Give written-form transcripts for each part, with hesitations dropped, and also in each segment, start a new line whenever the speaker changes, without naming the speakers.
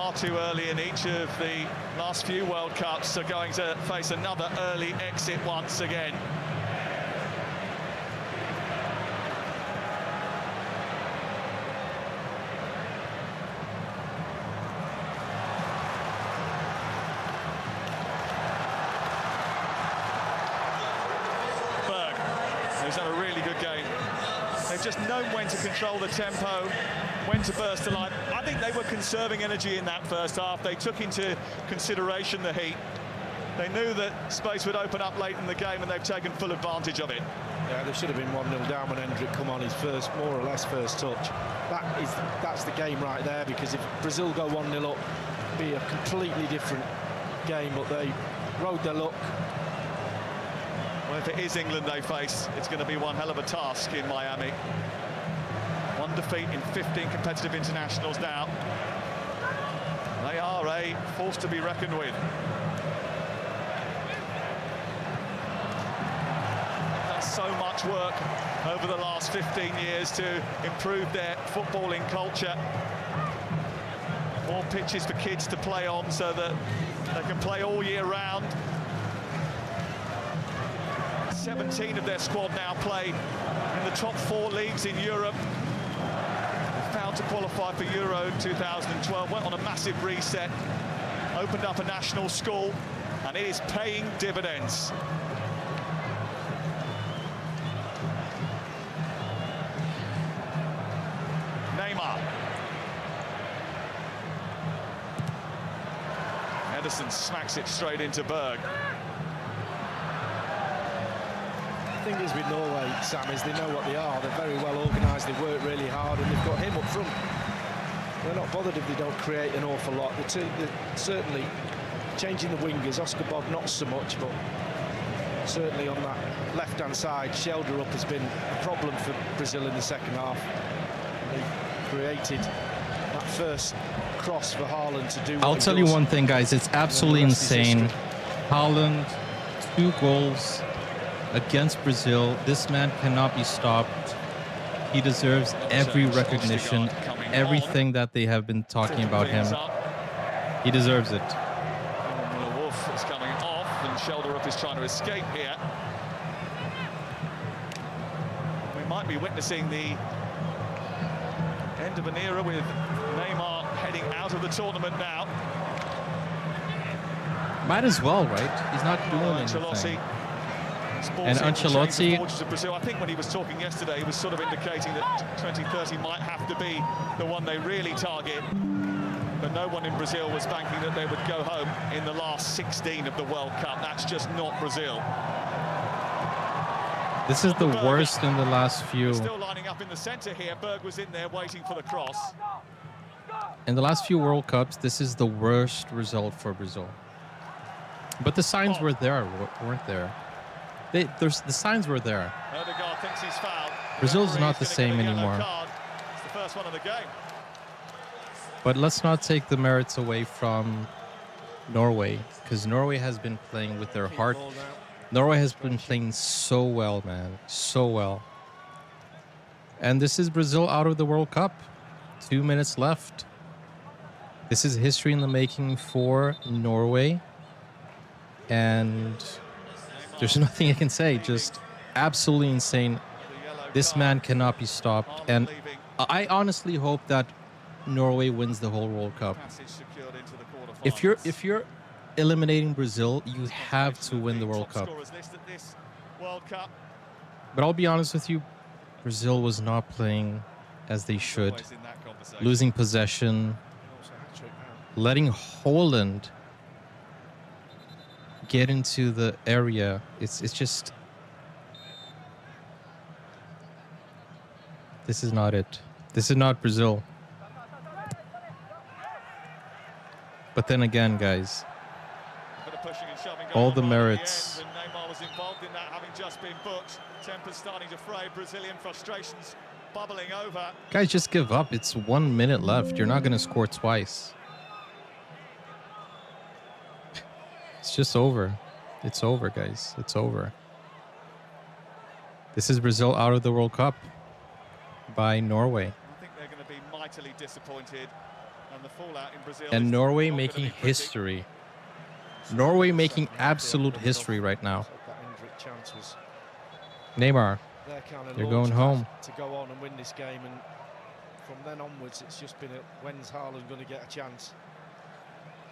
far too early in each of the last few World Cups, are going to face another early exit once again. Who's had a really good game. They've just known when to control the tempo, when to burst the line. I think they were conserving energy in that first half. They took into consideration the heat. They knew that space would open up late in the game, and they've taken full advantage of it.
Yeah, they should have been 1-0 down when Hendrick come on his first, more or less, first touch. That's the game right there, because if Brazil go 1-0 up, it'd be a completely different game, but they rode their luck.
Well, if it is England they face, it's going to be one hell of a task in Miami. One defeat in 15 competitive internationals now. They are a force to be reckoned with. Done so much work over the last 15 years to improve their footballing culture. More pitches for kids to play on so that they can play all year round. 17 of their squad now play in the top 4 leagues in Europe. They failed to qualify for Euro 2012, went on a massive reset, opened up a national school, and it is paying dividends. Neymar. Ederson smacks it straight into Berg.
The thing is with Norway, Sam, is they know what they are. They're very well organised, they work really hard, and they've got him up front. They're not bothered if they don't create an awful lot. They're certainly changing the wingers. Oscar Bob not so much, but certainly on that left-hand side, Shelder up has been a problem for Brazil in the second half. They created that first cross for Haland to do.
I'll tell you one thing, guys. It's absolutely insane. Haland, 2 goals against Brazil. This man cannot be stopped. He deserves every recognition, everything that they have been talking about him. He deserves it.
Wolf is coming off, and Shelderup is trying to escape here. We might be witnessing the end of an era with Neymar heading out of the tournament now.
Might as well, right? He's not doing anything. And Ancelotti,
I think when he was talking yesterday, he was sort of indicating that 2030 might have to be the one they really target. But no one in Brazil was banking that they would go home in the last 16 of the World Cup. That's just not Brazil.
This is the worst in the last few.
Still lining up in the centre here. Berg was in there waiting for the cross.
In the last few World Cups, this is the worst result for Brazil. But the signs were there, weren't there? The signs were there.
Odegaard thinks he's fouled.
Brazil's not the same anymore.
It's the first one of the game.
But let's not take the merits away from Norway, because Norway has been playing with their heart. Norway has been playing so well, man, so well. And this is Brazil out of the World Cup. 2 minutes left. This is history in the making for Norway. And there's nothing I can say, just absolutely insane. This man cannot be stopped. And I honestly hope that Norway wins the whole World Cup. If you're eliminating Brazil, you have to win the World Cup. But I'll be honest with you, Brazil was not playing as they should. Losing possession, letting Haland get into the area. It's just, this is not it. This is not Brazil. But then again, guys, all the merits.
Neymar was involved in that, having just been booked. Tempers starting to fray. Brazilian frustrations bubbling over.
Guys, just give up. It's 1 minute left. You're not going to score twice. It's just over. It's over, guys. It's over. This is Brazil out of the World Cup by Norway.
I think they're going to be mightily disappointed. And the fallout in Brazil
And
is
Norway
not gonna
making
be pretty.
history. Norway making absolute history right now.
That Hendrick chance was
Neymar,
their kind of
you're going home.
to go on and win this game, and from then onwards it's just been when's Haland going to get a chance.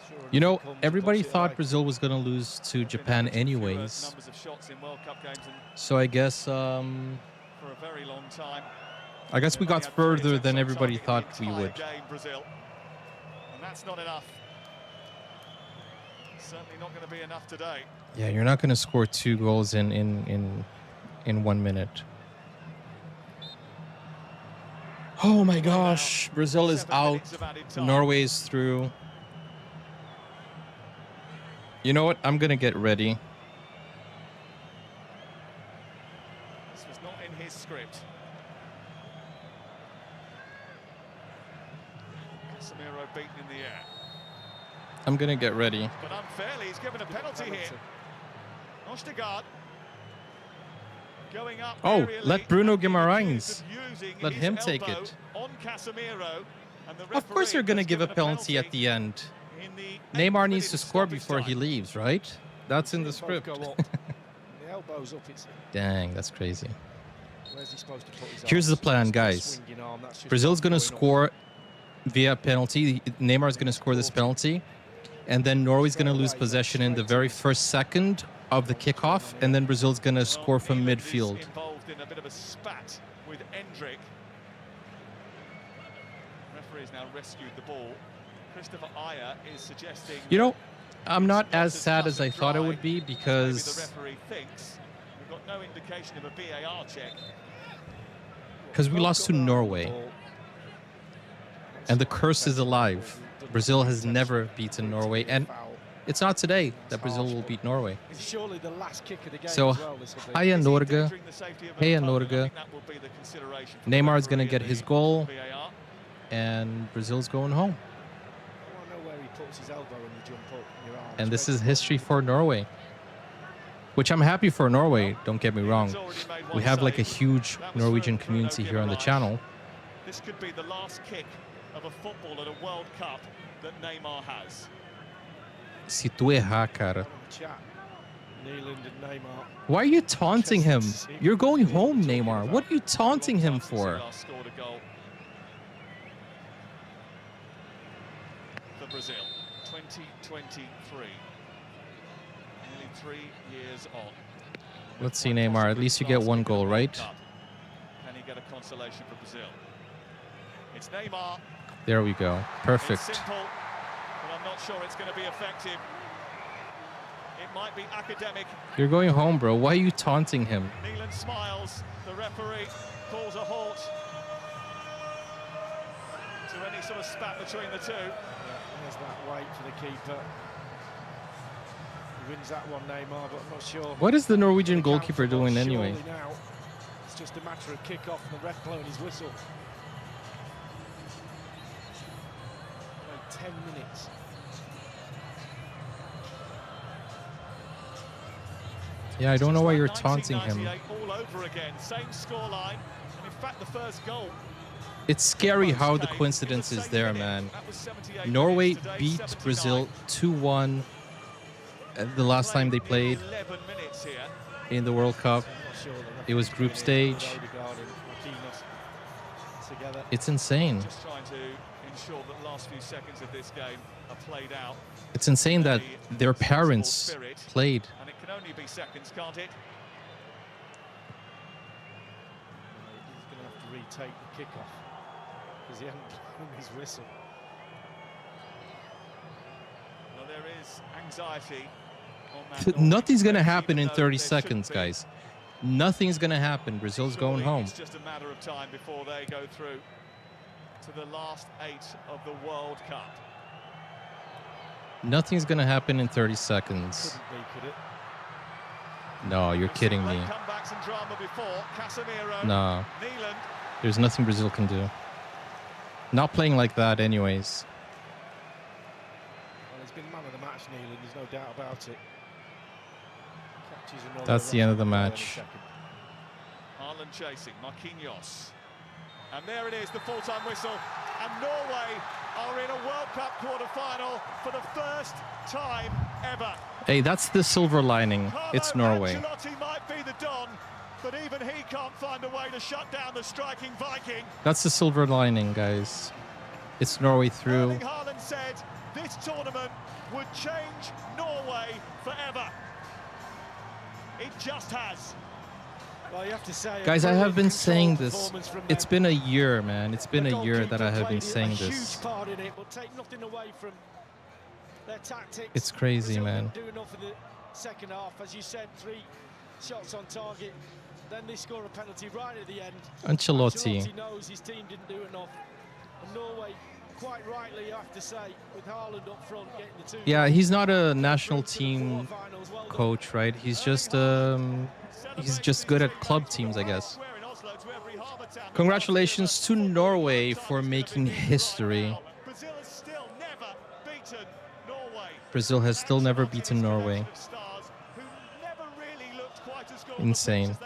Sure
You
enough,
know,
it comes,
everybody
puts it
thought
away.
Brazil was going to lose to Japan
Been averaging fewer
anyways.
numbers of shots in World Cup games and
So I guess
for a very long time.
we
They've
got
only had 3
further
attempts
than
on
everybody
target in
thought
the
we
entire
would.
game, Brazil. And that's not enough. Certainly not going to be enough today.
Yeah, you're not going to score 2 goals in 1 minute. Oh my gosh, Brazil is
7
out.
minutes of added time.
Norway is through. You know what? I'm going to get ready.
This was not in his script. Casemiro beaten in the air.
I'm going to get ready.
But unfairly, he's given a penalty here. Ostergaard going up.
Oh,
aerially
let Bruno
and being
Guimarães.
accused of using
Let
his
him take
elbow
it.
On Casemiro, and the
Of course
referee
you're going to
has
give a
given
penalty at the end.
in the
Neymar
8th
needs to
minute
score
stoppage
before he
time.
leaves, right? That's in the
See them both
script.
go up. The elbow's up.
Dang, that's crazy.
Where's he supposed to put his
Here's the
arms?
plan,
He's got a
guys.
swinging arm, that's just
Brazil's going to
going up.
score via penalty. Neymar is going to score this penalty. And then Norway's going to lose possession in the very first second of the kickoff. And then Brazil's going to score from
England is
midfield.
involved in a bit of a spat with Hendrick. Referee's now rescued the ball. Christopher Ayer is suggesting.
You know, I'm not
it's
as sad
cut
as I
and
thought it
dry
would be
as maybe the
because
referee thinks. We've got no indication of a VAR check.
we lost to Norway. And the curse is alive. Brazil has never beaten Norway. And it's not today that Brazil will beat Norway.
It's surely the last kick of the game
So,
as well, this will be.
Heia Norge.
Endangering the safety of an
Heia
opponent. I
Norge.
think that will be the consideration for the
Neymar's going to
referee
get
in
his
the
goal.
VAR.
And Brazil's going home.
I want to know where he puts his elbow when you jump up in your arm.
And this is history for Norway. Which I'm happy for Norway, don't get me wrong.
He's already made one
We have like a
save.
huge
That was
Norwegian
for
community
Bruno
here on the
Guimarães.
channel.
This could be the last kick of a football at a World Cup that Neymar has.
Se tu errar, cara.
Chat. Neeland and Neymar.
Why are you taunting him? You're going home, Neymar. What are you taunting him
Long time since he
for?
last scored a goal for Brazil. 2023. Nearly 3 years on.
Let's see, Neymar. At least you get one goal, right?
Can he get a consolation for Brazil? It's Neymar.
There we go.
It's
Perfect.
simple, but I'm not sure it's going to be effective. It might be academic.
You're going home, bro. Why are you taunting him?
Neeland smiles. The referee calls a halt to any sort of spat between the two.
There's that weight for the keeper. He wins that one, Neymar, but I'm not sure.
What is the Norwegian
Gonna count
goalkeeper
for one
doing anyway?
surely now. It's just a matter of kick-off and the ref blowing his whistle. 10 minutes.
Yeah, I don't know why you're
Like
taunting him.
1998 all over again. Same scoreline. And in fact, the first goal.
It's scary how the coincidence is there, man. Norway beat Brazil 2-1 the last time they played
11 minutes here.
in the World Cup.
Not sure the
It was
referee's
group
doing it with
stage.
Odegaard and Marquinhos together.
It's insane.
Just trying to ensure that the last few seconds of this game are played out.
It's insane that their
Sensible
parents
spirit.
played.
And it can only be seconds, can't it?
He's going to have to retake the kickoff because he hadn't blown his whistle.
Well, there is anxiety on that.
Nothing's going to
Norwich
happen
bench,
in
even though
30
there should
seconds,
be.
guys. Nothing's going to happen. Brazil's going
Surely
home.
It's just a matter of time before they go through to the last 8 of the World Cup.
Nothing's going to happen in 30 seconds.
Couldn't be, could it?
No, you're kidding me.
Late comebacks and drama before. Casemiro,
No,
Neeland.
there's nothing Brazil can do. Not playing like that anyways.
Well, he's been man of the match, Neeland. There's no doubt about it. Catches another
That's the end of the
referee in a
match.
second.
Haaland chasing, Marquinhos. And there it is, the full-time whistle. And Norway are in a World Cup quarter-final for the first time ever.
Hey, that's the silver lining. It's Norway.
Ancelotti might be the Don, but even he can't find a way to shut down the striking Viking.
That's the silver lining, guys. It's Norway through.
Haland said this tournament would change Norway forever. It just has.
Well, you have to say,
guys, I have been saying this. It's been a year, man. It's been a year that I have been saying this.
Huge part in it, but take nothing away from their tactics.
It's crazy,
Brazil
man.
didn't do enough in the second half, as you said, 3 shots on target. Then they score a penalty right at the end.
Ancelotti
knows his team didn't do enough. And Norway, quite rightly, you have to say, with Haland up front getting the 2.
Yeah, he's not a national team coach, right? He's just good at club teams, I guess. Congratulations to Norway for making history. Brazil has still never beaten Norway. Insane.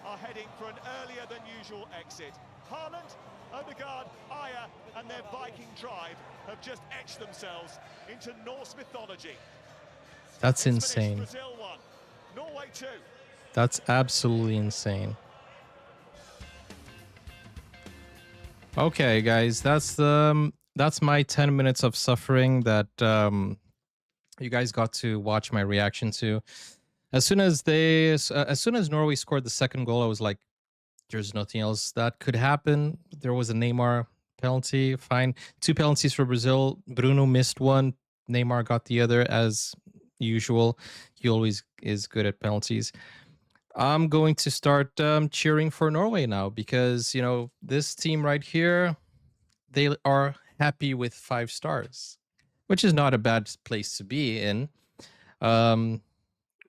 Are heading for an earlier than usual exit. Haland, Odegaard, Aya, and their Viking tribe have just etched themselves into Norse mythology.
That's insane.
Brazil 1, Norway 2.
That's absolutely insane. Okay, guys, that's my 10 minutes of suffering that you guys got to watch my reaction to. As soon as Norway scored the second goal, I was like, there's nothing else that could happen. There was a Neymar penalty, fine. 2 penalties for Brazil. Bruno missed one. Neymar got the other, as usual. He always is good at penalties. I'm going to start cheering for Norway now because, you know, this team right here, they are happy with 5 stars, which is not a bad place to be in.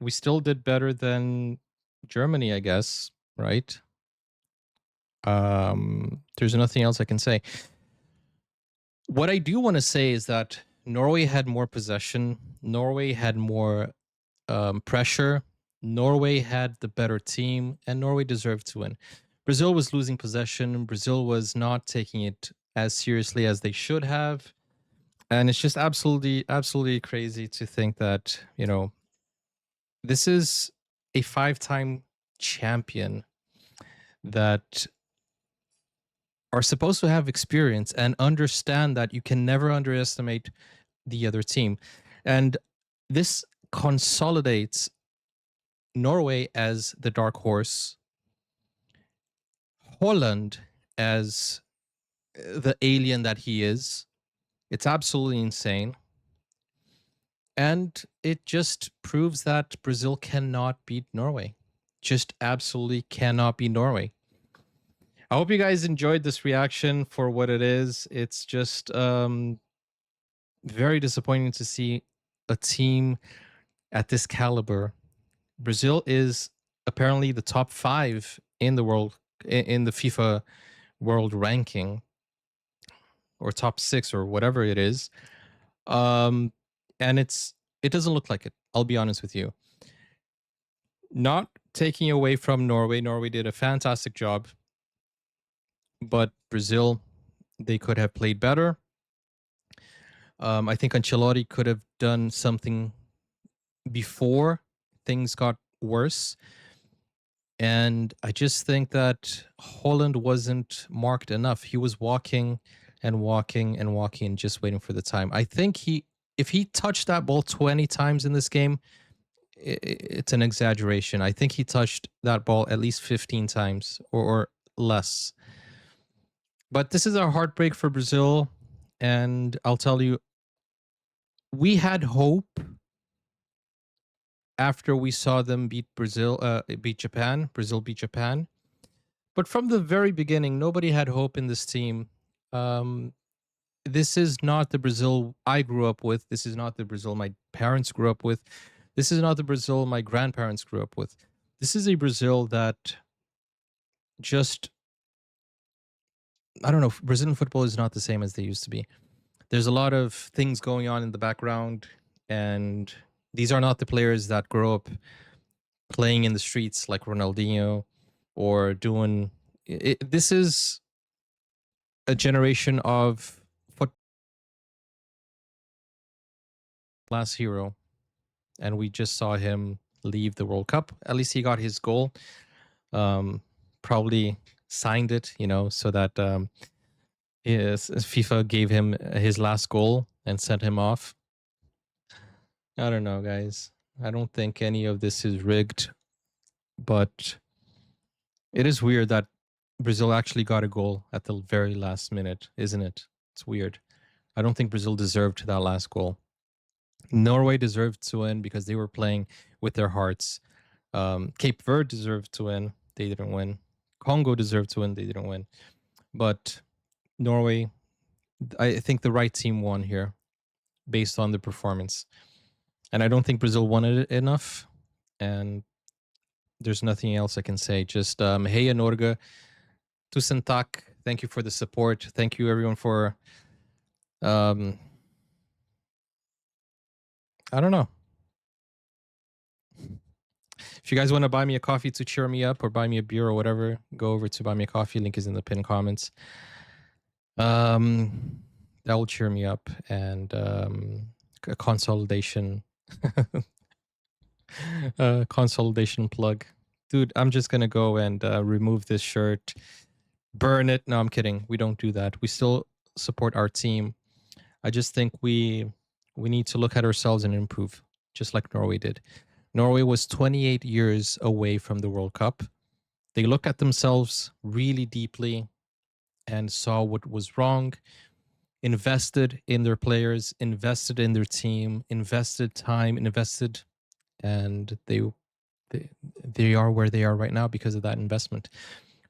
We still did better than Germany, I guess, right? There's nothing else I can say. What I do want to say is that Norway had more possession. Norway had more pressure. Norway had the better team, and Norway deserved to win. Brazil was losing possession. Brazil was not taking it as seriously as they should have. And it's just absolutely crazy to think that, you know, this is a 5-time champion that are supposed to have experience and understand that you can never underestimate the other team. And this consolidates Norway as the dark horse, Holland as the alien that he is. It's absolutely insane. And it just proves that Brazil cannot beat Norway. Just absolutely cannot beat Norway. I hope you guys enjoyed this reaction for what it is. It's just very disappointing to see a team at this caliber. Brazil is apparently the top 5 in the world, in the FIFA world ranking, or top 6 or whatever it is. And it doesn't look like it. I'll be honest with you. Not taking away from Norway. Norway did a fantastic job. But Brazil, they could have played better. I think Ancelotti could have done something before things got worse. And I just think that Holland wasn't marked enough. He was walking and walking and walking and just waiting for the time. I think if he touched that ball 20 times in this game, it's an exaggeration. I think he touched that ball at least 15 times or less. But this is a heartbreak for Brazil. And I'll tell you, we had hope after we saw them beat Japan. Brazil beat Japan. But from the very beginning, nobody had hope in this team. This is not the Brazil I grew up with. This is not the Brazil my parents grew up with. This is not the Brazil my grandparents grew up with. This is a Brazil that just, I don't know, Brazilian football is not the same as they used to be. There's a lot of things going on in the background, and these are not the players that grow up playing in the streets like Ronaldinho or doing... This is a generation of last hero, and we just saw him leave the World Cup. At least he got his goal. Probably signed it, you know, so that FIFA gave him his last goal and sent him off. I don't know, guys. I don't think any of this is rigged, but it is weird that Brazil actually got a goal at the very last minute, isn't it? It's weird. I don't think Brazil deserved that last goal. Norway deserved to win because they were playing with their hearts. Cape Verde deserved to win. They didn't win. Congo deserved to win. They didn't win. But Norway, I think the right team won here based on the performance. And I don't think Brazil wanted it enough. And there's nothing else I can say. Just hey, Noruega, tusen tak. Thank you for the support. Thank you, everyone, for... I don't know. If you guys want to buy me a coffee to cheer me up or buy me a beer or whatever, go over to Buy Me a Coffee. Link is in the pinned comments. That will cheer me up. And a consolidation consolidation plug. Dude, I'm just going to go and remove this shirt, burn it. No, I'm kidding. We don't do that. We still support our team. I just think we need to look at ourselves and improve, just like Norway did. Norway was 28 years away from the World Cup. They looked at themselves really deeply and saw what was wrong, invested in their players, invested in their team, invested time, invested, and they are where they are right now because of that investment.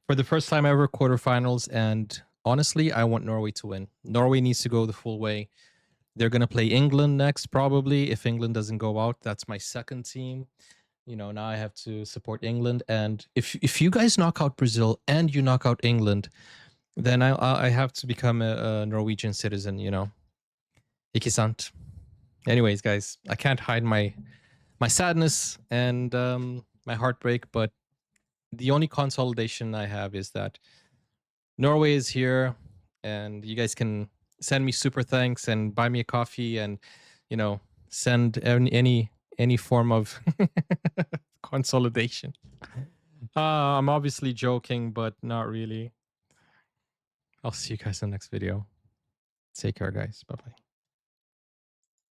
For the first time ever, quarterfinals, and honestly, I want Norway to win. Norway needs to go the full way. They're going to play England next, probably. If England doesn't go out, that's my second team. You know, now I have to support England. And if you guys knock out Brazil and you knock out England, then I have to become a Norwegian citizen, you know. Ikke sant? Anyways, guys, I can't hide my sadness and my heartbreak, but the only consolidation I have is that Norway is here, and you guys can send me super thanks and buy me a coffee, and you know, send any form of consolidation. I'm obviously joking, but not really. I'll see you guys in the next video. Take care, guys. Bye bye.